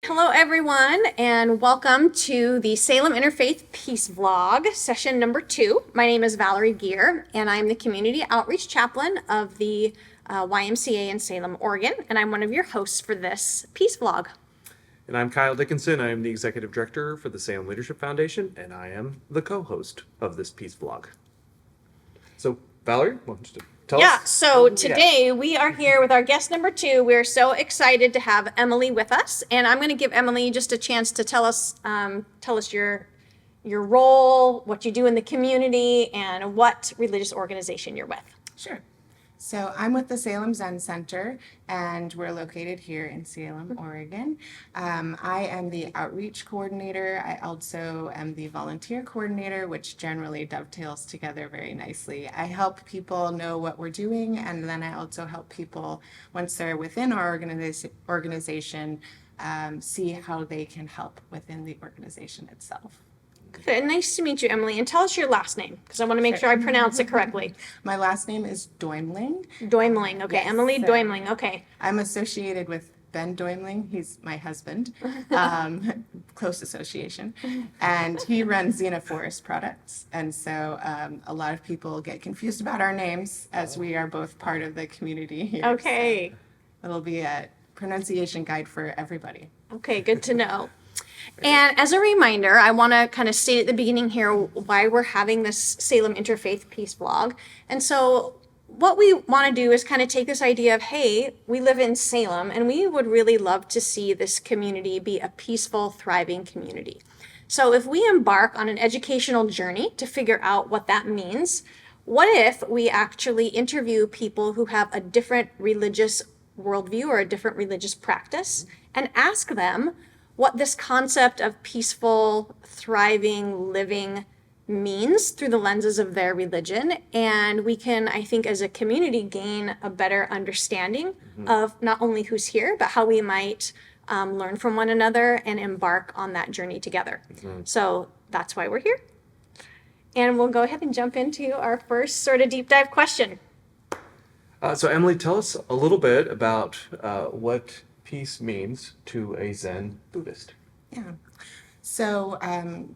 Hello, everyone, and welcome to the Salem Interfaith Peace Vlog, session number 2. My name is Valerie Geer, and I'm the Community Outreach Chaplain of the YMCA in Salem, Oregon, and I'm one of your hosts for this Peace Vlog. And I'm Kyle Dickinson. I am the Executive Director for the Salem Leadership Foundation, and I am the co-host of this Peace Vlog. So, Valerie, why don't you tell us? So today we are here with our guest number 2. We're so excited to have Emily with us, and I'm going to give Emily just a chance to tell us your role, what you do in the community, and what religious organization you're with. Sure. So I'm with the Salem Zen Center, and we're located here in Salem, Oregon. I am the outreach coordinator. I also am the volunteer coordinator, which generally dovetails together very nicely. I help people know what we're doing, and then I also help people, once they're within our organization, see how they can help within the organization itself. Good. Nice to meet you, Emily. And tell us your last name, because I want to make sure I pronounce it correctly. My last name is Deumling. Deumling. Okay. Yes, Emily so Deumling. Okay. I'm associated with Ben Deumling. He's my husband, close association, and he runs Xena Forest products. And so a lot of people get confused about our names as we are both part of the community here. Okay. So it'll be a pronunciation guide for everybody. Okay. Good to know. And as a reminder, I want to kind of state at the beginning here why we're having this Salem Interfaith Peace Vlog. And so what we want to do is kind of take this idea of, hey, we live in Salem and we would really love to see this community be a peaceful, thriving community. So if we embark on an educational journey to figure out what that means, what if we actually interview people who have a different religious worldview or a different religious practice and ask them what this concept of peaceful, thriving, living means through the lenses of their religion. And we can, I think, as a community, gain a better understanding of not only who's here, but how we might learn from one another and embark on that journey together. So that's why we're here. And we'll go ahead and jump into our first sort of deep dive question. So, Emily, tell us a little bit about what peace means to a Zen Buddhist. Yeah. So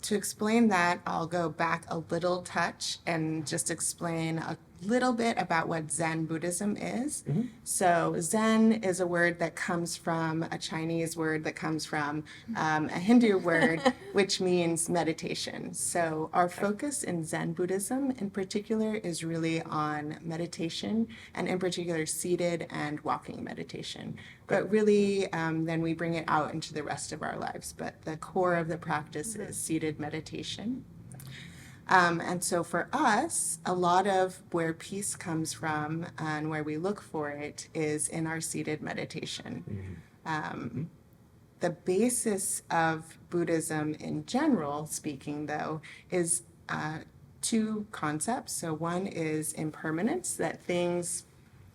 to explain that, I'll go back a little touch and just explain a little bit about what Zen Buddhism is. So Zen is a word that comes from a Chinese word that comes from a Hindu word, which means meditation. So our focus in Zen Buddhism in particular is really on meditation, and in particular seated and walking meditation. But really, then we bring it out into the rest of our lives. But the core of the practice is seated meditation. And so for us, a lot of where peace comes from and where we look for it is in our seated meditation. The basis of Buddhism in general, speaking though, is two concepts. So one is impermanence, that things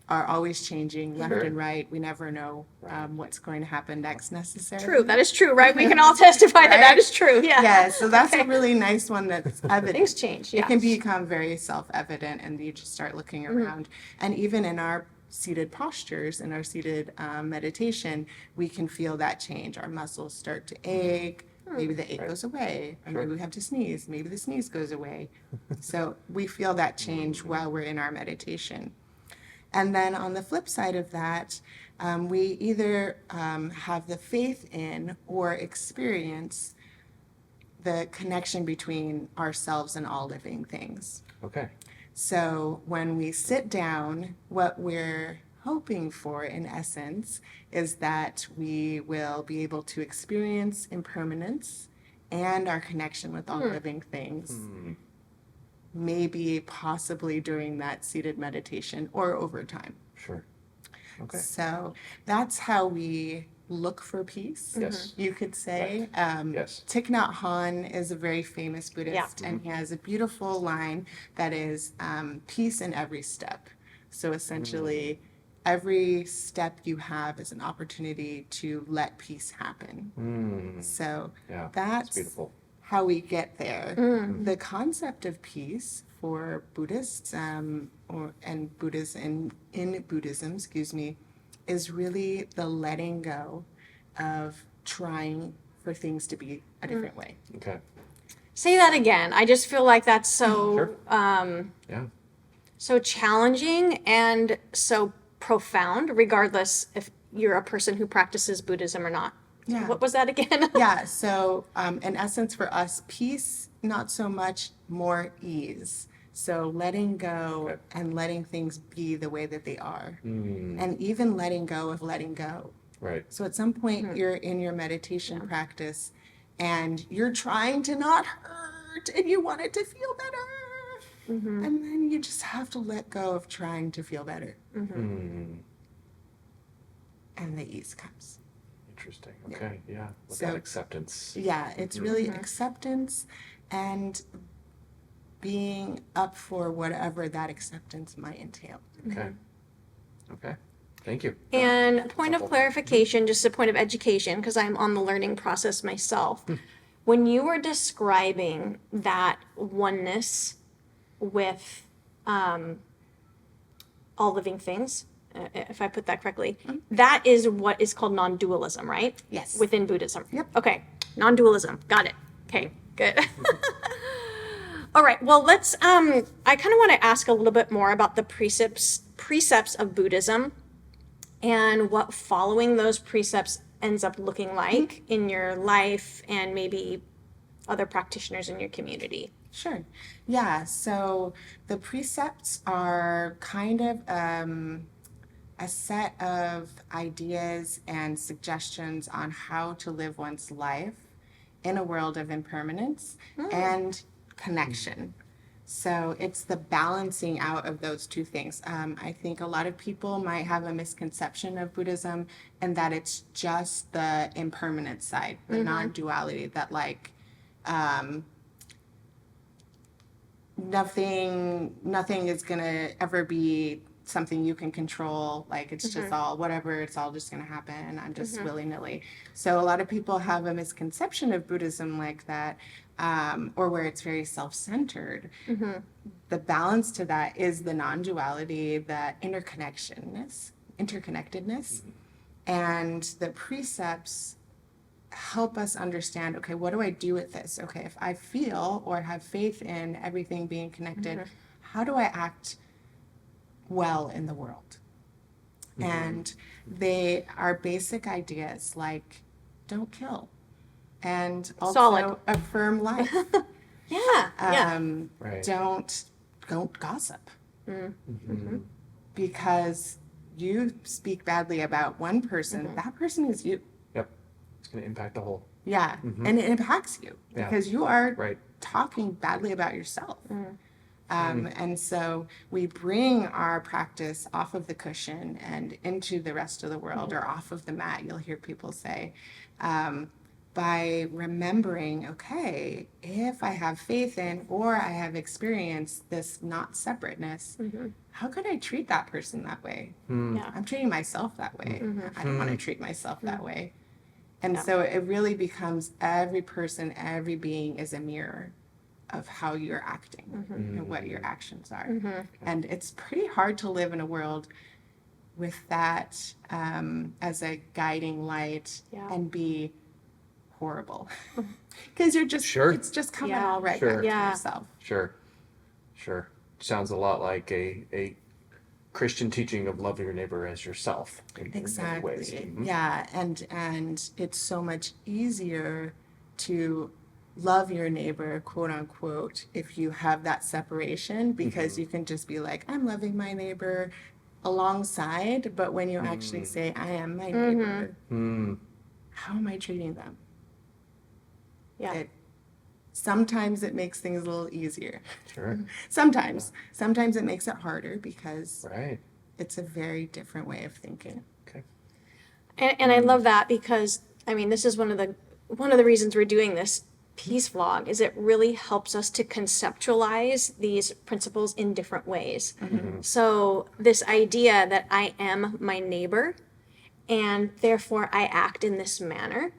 are always changing left and right. We never know what's going to happen next necessarily. True, that is true, right? We can all testify that that is true. Yeah, so that's a really nice one that's evident. Things change, yeah. It can become very self-evident, and you just start looking around. And even in our seated postures, in our seated meditation, we can feel that change. Our muscles start to ache. Maybe the ache goes away, or maybe we have to sneeze. Maybe the sneeze goes away. So we feel that change while we're in our meditation. And then on the flip side of that, we either have the faith in or experience the connection between ourselves and all living things. Okay. So when we sit down, what we're hoping for, in essence, is that we will be able to experience impermanence and our connection with all living things. Maybe possibly during that seated meditation or over time. Sure. Okay. So that's how we look for peace, Yes. you could say. Yes. Thich Nhat Hanh is a very famous Buddhist, and he has a beautiful line that is peace in every step. So essentially, every step you have is an opportunity to let peace happen. So Yeah, that's beautiful. how we get there. The concept of peace for Buddhists in Buddhism, is really the letting go of trying for things to be a different way. Okay. Say that again. I just feel like that's so Sure. Yeah. so challenging and so profound, regardless if you're a person who practices Buddhism or not. Yeah. What was that again? Yeah, so in essence for us, peace, not so much, more ease. So letting go Okay. and letting things be the way that they are. Mm, And even letting go of letting go. right. So at some point you're in your meditation practice and you're trying to not hurt and you want it to feel better. And then you just have to let go of trying to feel better. Mm, And the ease comes. interesting. Okay. Yeah. With So- that acceptance. Yeah, it's really acceptance and being up for whatever that acceptance might entail. Okay. Okay. Thank you. And a point of clarification, just a point of education, because I'm on the learning process myself. When you were describing that oneness with all living things, if I put that correctly, that is what is called non-dualism, right? Yes. Within Buddhism. Yep. Okay, non-dualism. Got it. Okay, good. All right. Well, let's. I kind of want to ask a little bit more about the precepts of Buddhism, and what following those precepts ends up looking like in your life, and maybe other practitioners in your community. Sure. Yeah, so the precepts are kind of a set of ideas and suggestions on how to live one's life in a world of impermanence and connection. So it's the balancing out of those two things. I think a lot of people might have a misconception of Buddhism and that it's just the impermanent side, the non-duality, that like nothing is gonna ever be something you can control. Like it's just all whatever, it's all just gonna happen. I'm just willy-nilly. So a lot of people have a misconception of Buddhism like that, or where it's very self-centered. The balance to that is the non-duality, the interconnectedness, and the precepts help us understand, okay, what do I do with this? Okay, if I feel or have faith in everything being connected, how do I act well in the world? And they are basic ideas like don't kill and also Solid. affirm life. Yeah. Right. Don't gossip. Because you speak badly about one person, that person is you. Yep. It's going to impact the whole. Yeah, and it impacts you Yeah. because you are Right. talking badly about yourself. And so we bring our practice off of the cushion and into the rest of the world, or off of the mat, you'll hear people say, by remembering, okay, if I have faith in or I have experienced this not separateness, how could I treat that person that way? Yeah. I'm treating myself that way. I don't want to treat myself that way. And Yeah. so it really becomes every person, every being is a mirror of how you're acting and what your actions are. And it's pretty hard to live in a world with that as a guiding light Yeah. and be horrible. Because you're just, Sure. it's just coming Yeah. all right Sure. back to Yeah. yourself. Sure. Sure. Sounds a lot like a Christian teaching of love your neighbor as yourself in many ways. Exactly. Yeah, and it's so much easier to love your neighbor, quote unquote, if you have that separation, because you can just be like, I'm loving my neighbor alongside, but when you actually say, I am my neighbor, how am I treating them? Yeah. Sometimes it makes things a little easier. Sure. Sometimes it makes it harder because Right. it's a very different way of thinking. Okay. And I love that because I mean this is one of the reasons we're doing this peace vlog is it really helps us to conceptualize these principles in different ways. So this idea that I am my neighbor and therefore I act in this manner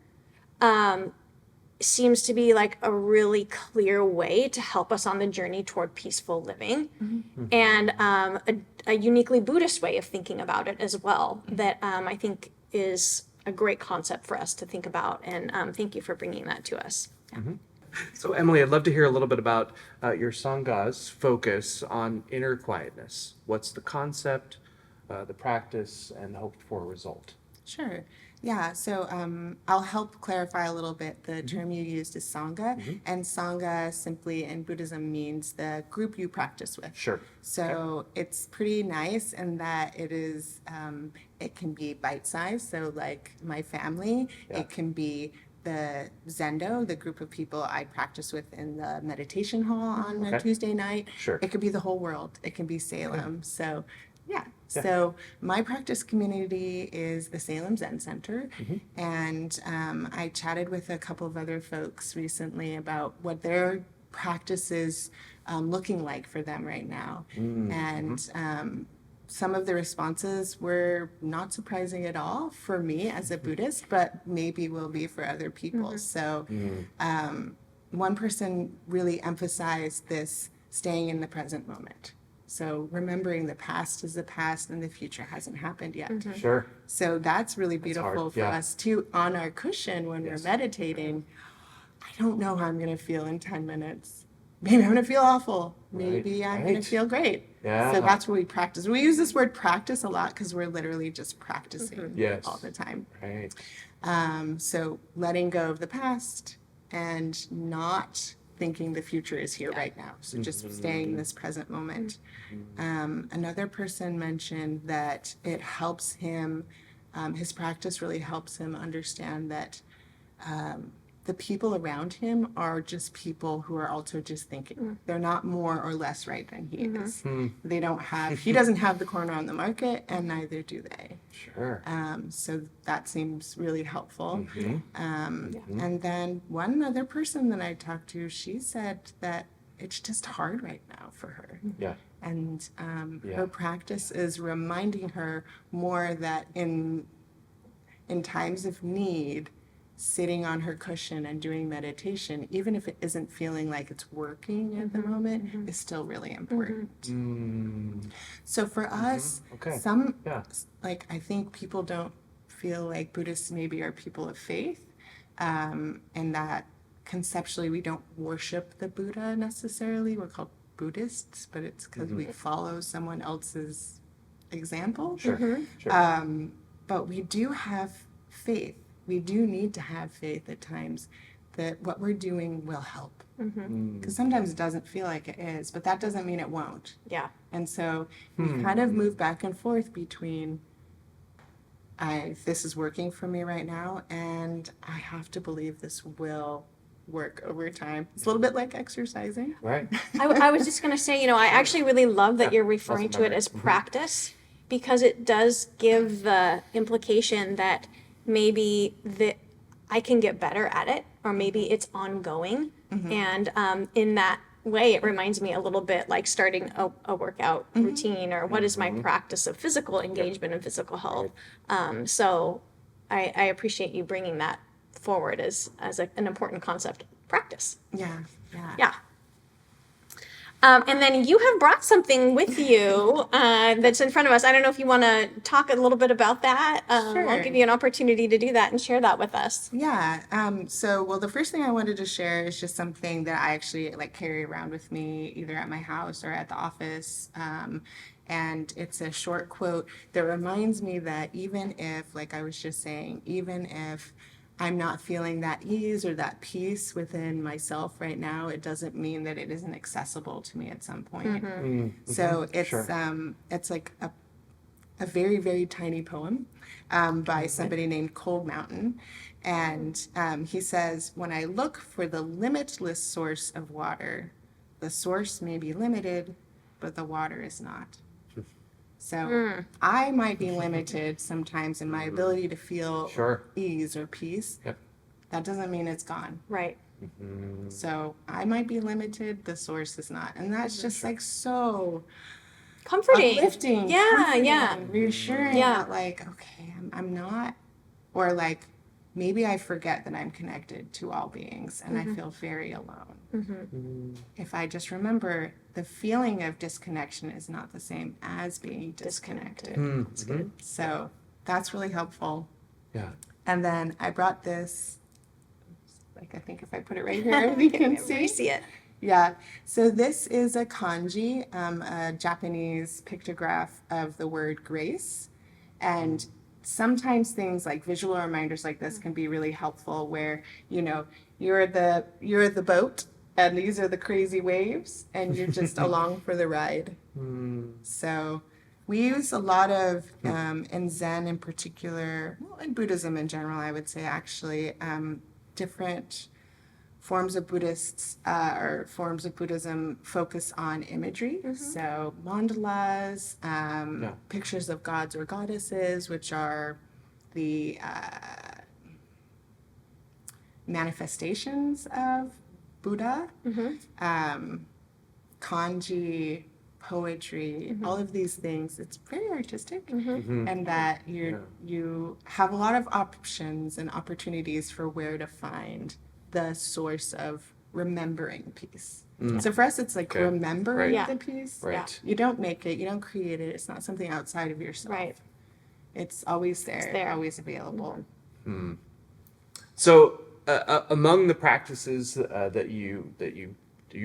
seems to be like a really clear way to help us on the journey toward peaceful living, and a uniquely Buddhist way of thinking about it as well that I think is a great concept for us to think about. And thank you for bringing that to us. So, Emily, I'd love to hear a little bit about your Sangha's focus on inner quietness. What's the concept, the practice, and the hoped for result? Sure. Yeah, so I'll help clarify a little bit. The term you used is Sangha, and Sangha simply in Buddhism means the group you practice with. Sure. So it's pretty nice in that it is, it can be bite-sized, so like my family, it can be the Zendo, the group of people I practice with in the meditation hall on a Tuesday night. Sure. It could be the whole world. It can be Salem. So yeah. So my practice community is the Salem Zen Center, and I chatted with a couple of other folks recently about what their practice is looking like for them right now, and some of the responses were not surprising at all for me as a Buddhist, but maybe will be for other people. So one person really emphasized this staying in the present moment. So remembering the past is the past and the future hasn't happened yet. Sure. So that's really beautiful for us too on our cushion when we're meditating. I don't know how I'm going to feel in 10 minutes. Maybe I'm going to feel awful. Maybe I'm going to feel great. Yeah. So that's what we practice. We use this word practice a lot because we're literally just practicing all the time. Right. So letting go of the past and not thinking the future is here right now. So just staying in this present moment. Another person mentioned that it helps him, his practice really helps him understand that the people around him are just people who are also just thinking. They're not more or less right than he is. They don't have, he doesn't have the corner on the market, and neither do they. Sure. So that seems really helpful. And then one other person that I talked to, she said that it's just hard right now for her. Yeah. And her practice is reminding her more that in times of need, sitting on her cushion and doing meditation, even if it isn't feeling like it's working at the moment, is still really important. So for us, like I think people don't feel like Buddhists maybe are people of faith, and that conceptually we don't worship the Buddha necessarily. We're called Buddhists, but it's because we follow someone else's example. Sure. But we do have faith. We do need to have faith at times that what we're doing will help. Because sometimes it doesn't feel like it is, but that doesn't mean it won't. Yeah. And so we kind of move back and forth between this is working for me right now, and I have to believe this will work over time. It's a little bit like exercising. Right. I was just going to say, I actually really love that you're referring to it as practice, because it does give the implication that maybe that I can get better at it, or maybe it's ongoing. And in that way, it reminds me a little bit like starting a workout routine, or what is my practice of physical engagement and physical health. So I appreciate you bringing that forward as an important concept. Practice. Yeah. And then you have brought something with you that's in front of us. I don't know if you want to talk a little bit about that. Sure. I'll give you an opportunity to do that and share that with us. Yeah. So the first thing I wanted to share is just something that I actually carry around with me, either at my house or at the office. And it's a short quote that reminds me that even if, like I was just saying, even if I'm not feeling that ease or that peace within myself right now, it doesn't mean that it isn't accessible to me at some point. So it's like a very, very tiny poem by somebody named Cold Mountain. And he says, when I look for the limitless source of water, the source may be limited, but the water is not. So I might be limited sometimes in my ability to feel ease or peace. That doesn't mean it's gone. Right. So I might be limited, the source is not. And that's just so comforting, uplifting, comforting, reassuring that okay, I'm not, or maybe I forget that I'm connected to all beings and I feel very alone. If I just remember the feeling of disconnection is not the same as being disconnected. That's good. So that's really helpful. Yeah. And then I brought this, like I think if I put it right here, you can We see it. Yeah, so this is a kanji, a Japanese pictograph of the word grace. And sometimes things like visual reminders like this can be really helpful where, you're the boat and these are the crazy waves and you're just along for the ride. So we use a lot of, in Zen in particular, well, in Buddhism in general, I would say actually, different forms of Buddhists or forms of Buddhism focus on imagery. So mandalas, pictures of gods or goddesses, which are the manifestations of Buddha, kanji, poetry, all of these things. It's very artistic, and that you have a lot of options and opportunities for where to find the source of remembering peace. So for us, it's like remembering Right. the peace. Right. You don't make it, you don't create it. It's not something outside of yourself. Right. It's always there, there. always available. So, among the practices that you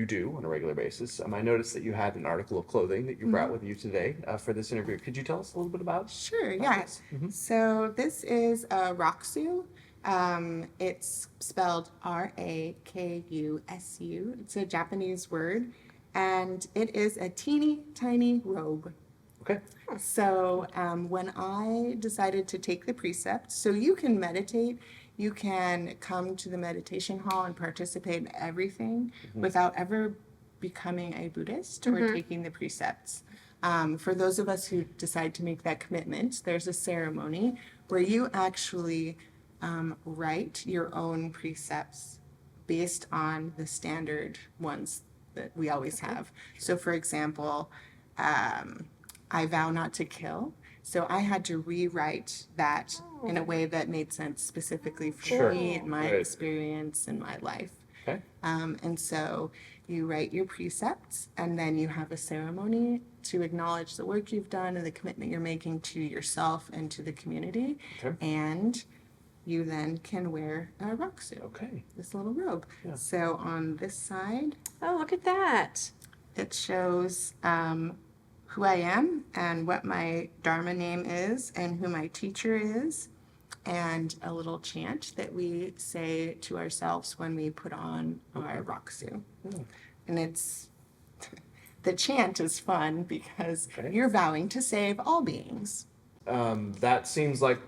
do on a regular basis, I noticed that you had an article of clothing that you brought with you today for this interview. Could you tell us a little bit about? Sure, yeah. this? So this is a raksu. It's spelled Rakusu. It's a Japanese word, and it is a teeny tiny robe. Okay. So when I decided to take the precepts, so you can meditate, you can come to the meditation hall and participate in everything without ever becoming a Buddhist or taking the precepts. For those of us who decide to make that commitment, there's a ceremony where you actually write your own precepts based on the standard ones that we always have. So for example, I vow not to kill. So I had to rewrite that in a way that made sense specifically for me and my experience in my life. Okay. And so you write your precepts and then you have a ceremony to acknowledge the work you've done and the commitment you're making to yourself and to the community. Okay. And you then can wear a raksu, Okay. this little robe. Yeah. So on this side, Oh, look at that. it shows who I am and what my Dharma name is and who my teacher is, and a little chant that we say to ourselves when we put on our raksu. And it's the chant is fun because you're vowing to save all beings. That seems like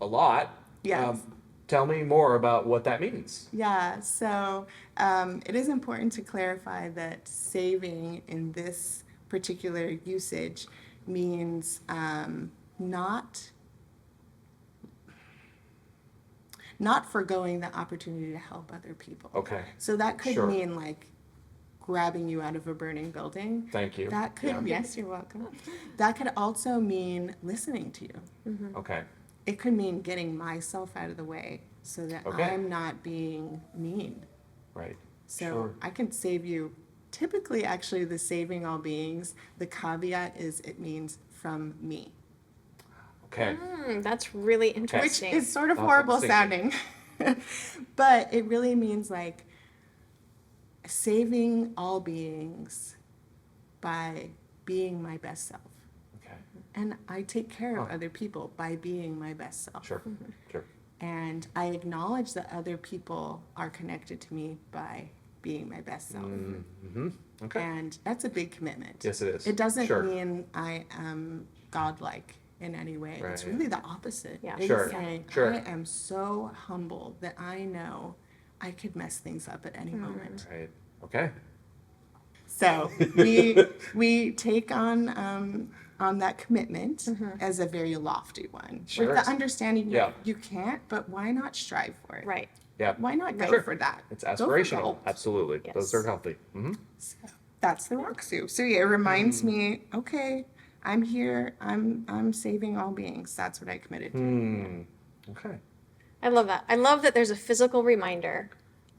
a lot. Yes. Tell me more about what that means. Yeah, so it is important to clarify that saving in this particular usage means not forgoing the opportunity to help other people. Okay. So that could Sure. mean like grabbing you out of a burning building. Thank you. That could, yes, you're welcome. That could also mean listening to you. Okay. It could mean getting myself out of the way so that Okay. I'm not being mean. Right. So Sure. I can save you. Typically, actually, the saving all beings, the caveat is it means from me, Okay. That's really which interesting. is sort of Awesome horrible sounding. distinction. But it really means like saving all beings by being my best self. Okay. And I take care of Huh. other people by being my best self. Sure. Sure. And I acknowledge that other people are connected to me by being my best self. Mm-hmm. Okay. And that's a big commitment. Yes, it is. It doesn't Sure. mean I am godlike in any way. It's Right. really the opposite. Yeah. It's Sure. saying, Sure. I am so humble that I know I could mess things up at any moment. Right. Okay. So we take on that commitment as a very lofty one. Sure. With the understanding Yeah. you can't, but why not strive for it? Right. Yeah. Why not go Sure. for that? It's Go for aspirational. gold. Absolutely. Yes. Those are healthy. Mm-hmm. So that's the raksu. So yeah, it reminds me, okay, I'm here. I'm saving all beings. That's what I committed to. Okay. I love that. I love that there's a physical reminder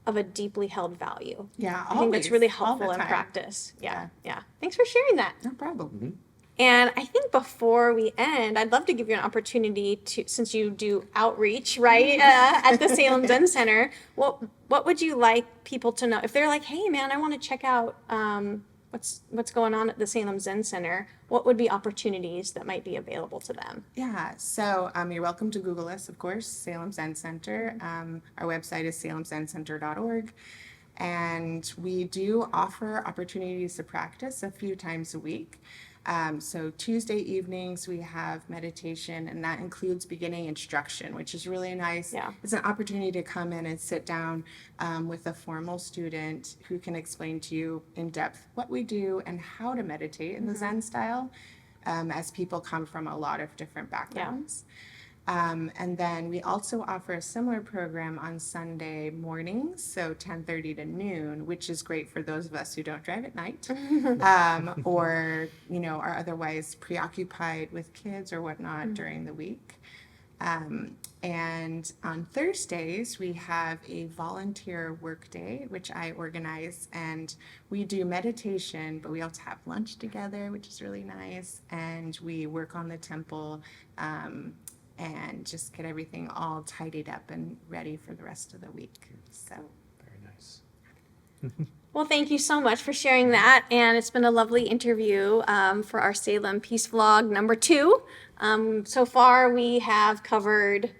of a deeply held value. Yeah, I think that's really always, all the helpful in time. practice. Yeah. Yeah. Thanks for sharing that. No problem. And I think before we end, I'd love to give you an opportunity to, since you do outreach, right, at the Salem Zen Center, what would you like people to know? If they're like, hey, man, I want to check out what's going on at the Salem Zen Center, what would be opportunities that might be available to them? Yeah, so you're welcome to Google us, of course, Salem Zen Center. Our website is salemzencenter.org. And we do offer opportunities to practice a few times a week. So Tuesday evenings we have meditation, and that includes beginning instruction, which is really nice. Yeah. It's an opportunity to come in and sit down with a formal student who can explain to you in depth what we do and how to meditate in the Zen style, as people come from a lot of different backgrounds. And then we also offer a similar program on Sunday mornings, so 10:30 to noon, which is great for those of us who don't drive at night, or are otherwise preoccupied with kids or whatnot during the week. And on Thursdays, we have a volunteer work day, which I organize, and we do meditation, but we also have lunch together, which is really nice, and we work on the temple, and just get everything all tidied up and ready for the rest of the week. So Very nice. Well, thank you so much for sharing that. And it's been a lovely interview for our Salem Peace Vlog number 2. So far, we have covered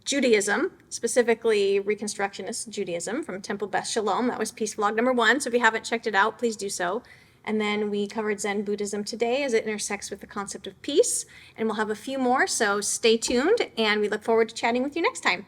Judaism, specifically Reconstructionist Judaism from Temple Beth Shalom. That was Peace Vlog number 1. So if you haven't checked it out, please do so. And then we covered Zen Buddhism today as it intersects with the concept of peace. And we'll have a few more, so stay tuned, and we look forward to chatting with you next time.